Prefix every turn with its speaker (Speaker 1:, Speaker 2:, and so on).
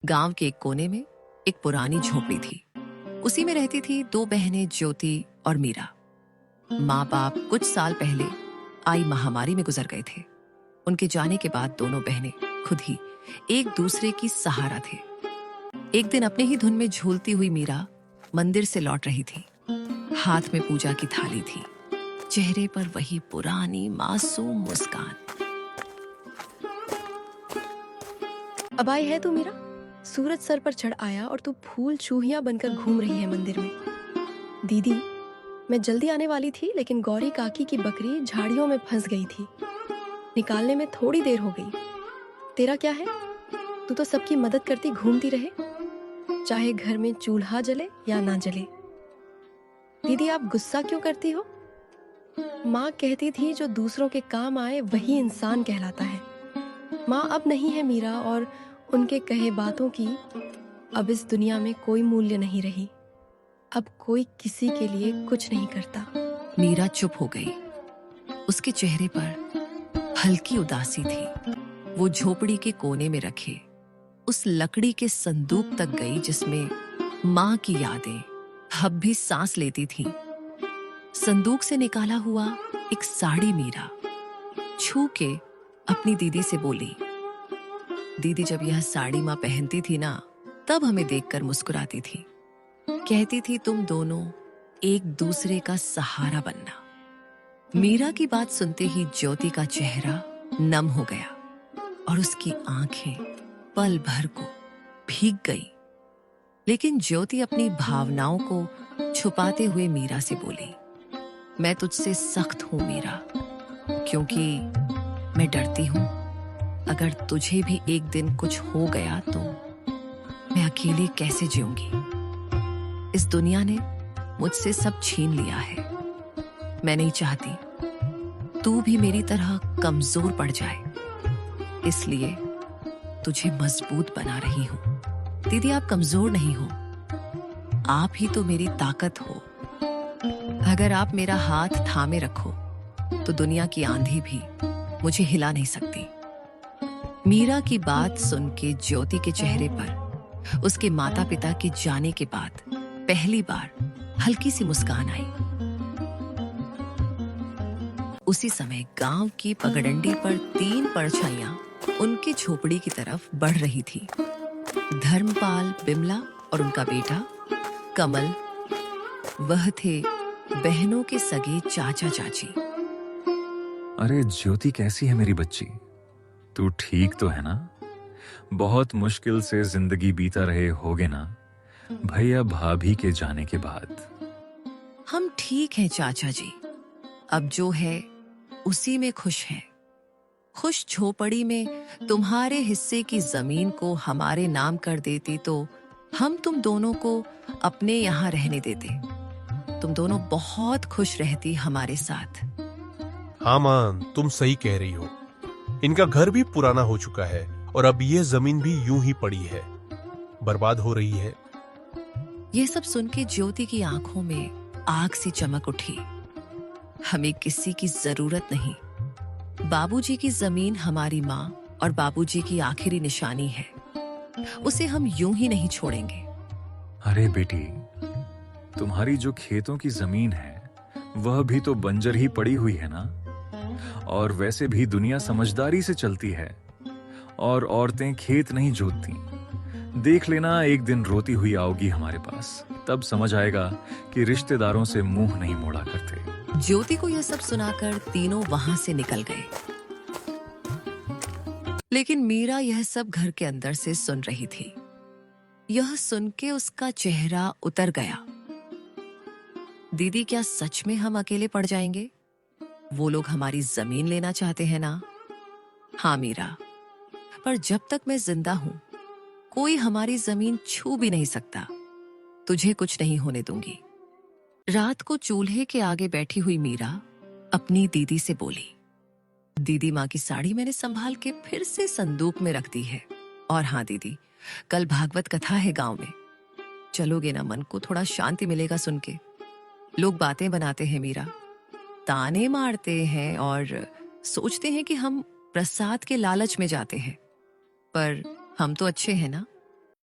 Speaker 1: गांव के एक कोने में एक पुरानी झोपड़ी थी। उसी में रहती थी दो बहनें, ज्योति और मीरा। माँ बाप कुछ साल पहले आई महामारी में गुजर गए थे। उनके जाने के बाद दोनों बहनें खुद ही एक दूसरे की सहारा थे। एक दिन अपने ही धुन में झूलती हुई मीरा मंदिर से लौट रही थी। हाथ में पूजा की थाली थी, चेहरे पर वही पुरानी मासूम मुस्कान।
Speaker 2: अब आई है तू मीरा? सूरज सर पर चढ़ आया और तू फूल चूहिया बनकर घूम रही है मंदिर में। दीदी, मैं जल्दी आने वाली थी लेकिन गौरी काकी की बकरी झाड़ियों में फंस गई थी। निकालने में थोड़ी देर हो गई। तेरा क्या है? तू तो सबकी मदद करती घूमती रहे, चाहे घर में चूल्हा जले या ना जले। दीदी, आप गुस्सा क्यों करती हो? माँ कहती थी जो दूसरों के काम आए वही इंसान कहलाता है। माँ अब नहीं है मीरा, और उनके कहे बातों की अब इस दुनिया में कोई मूल्य नहीं रही। अब कोई किसी के लिए कुछ नहीं करता।
Speaker 1: मीरा चुप हो गई। उसके चेहरे पर हल्की उदासी थी। वो झोपड़ी के कोने में रखे उस लकड़ी के संदूक तक गई जिसमें माँ की यादें अब भी सांस लेती थीं। संदूक से निकाला हुआ एक साड़ी मीरा छू के अपनी दीदी से बोली, दीदी, जब यह साड़ी माँ पहनती थी ना, तब हमें देखकर मुस्कुराती थी। कहती थी तुम दोनों एक दूसरे का सहारा बनना। मीरा की बात सुनते ही ज्योति का चेहरा नम हो गया और उसकी आंखें पल भर को भीग गई। लेकिन ज्योति अपनी भावनाओं को छुपाते हुए मीरा से बोली, मैं तुझसे सख्त हूं मीरा, क्योंकि मैं डरती हूं अगर तुझे भी एक दिन कुछ हो गया तो मैं अकेले कैसे जीऊंगी। इस दुनिया ने मुझसे सब छीन लिया है। मैं नहीं चाहती तू भी मेरी तरह कमजोर पड़ जाए, इसलिए तुझे मजबूत बना रही हूं। दीदी, आप कमजोर नहीं हो, आप ही तो मेरी ताकत हो। अगर आप मेरा हाथ थामे रखो तो दुनिया की आंधी भी मुझे हिला नहीं सकती। मीरा की बात सुन के ज्योति के चेहरे पर उसके माता पिता के जाने के बाद पहली बार हल्की सी मुस्कान आई। उसी समय गांव की पगडंडी पर 3 परछाइयां उनकी झोपड़ी की तरफ बढ़ रही थी। धर्मपाल, बिमला और उनका बेटा कमल। वह थे बहनों के सगे चाचा चाची।
Speaker 3: अरे ज्योति, कैसी है मेरी बच्ची? तू ठीक तो है ना? बहुत मुश्किल से जिंदगी बीता रहे होगे ना भैया भाभी के जाने के बाद।
Speaker 1: हम ठीक हैं चाचा जी, अब जो है उसी में खुश हैं। खुश झोपड़ी में तुम्हारे हिस्से की जमीन को हमारे नाम कर देती तो हम तुम दोनों को अपने यहाँ रहने देते। तुम दोनों बहुत खुश रहती हमारे साथ।
Speaker 4: हाँ मां, तुम सही कह रही हो। इनका घर भी पुराना हो चुका है और अब ये जमीन भी यूं ही पड़ी है, बर्बाद हो रही है।
Speaker 1: यह सब सुन के ज्योति की आंखों में आग सी चमक उठी। हमें किसी की जरूरत नहीं। बाबूजी की जमीन हमारी माँ और बाबूजी की आखिरी निशानी है। उसे हम यूं ही नहीं छोड़ेंगे।
Speaker 3: अरे बेटी, तुम्हारी जो खेतों की जमीन है वह भी तो बंजर ही पड़ी हुई है ना। और वैसे भी दुनिया समझदारी से चलती है और औरतें खेत नहीं जोतती। देख लेना, एक दिन रोती हुई आओगी हमारे पास, तब समझ आएगा कि रिश्तेदारों से मुंह नहीं मोड़ा करते।
Speaker 1: ज्योति को यह सब सुनाकर तीनों वहां से निकल गए। लेकिन मीरा यह सब घर के अंदर से सुन रही थी। यह सुन के उसका चेहरा उतर गया। दीदी, क्या सच में हम अकेले पड़ जाएंगे? वो लोग हमारी जमीन लेना चाहते हैं ना? हाँ मीरा, पर जब तक मैं जिंदा हूं कोई हमारी जमीन छू भी नहीं सकता। तुझे कुछ नहीं होने दूंगी। रात को चूल्हे के आगे बैठी हुई मीरा अपनी दीदी से बोली, दीदी, माँ की साड़ी मैंने संभाल के फिर से संदूक में रख दी है। और हाँ दीदी, कल भागवत कथा है गांव में, चलोगे ना? मन को थोड़ा शांति मिलेगा सुन के। लोग बातें बनाते हैं मीरा, ताने मारते हैं और सोचते हैं कि हम प्रसाद के लालच में जाते हैं, पर हम तो अच्छे हैं ना।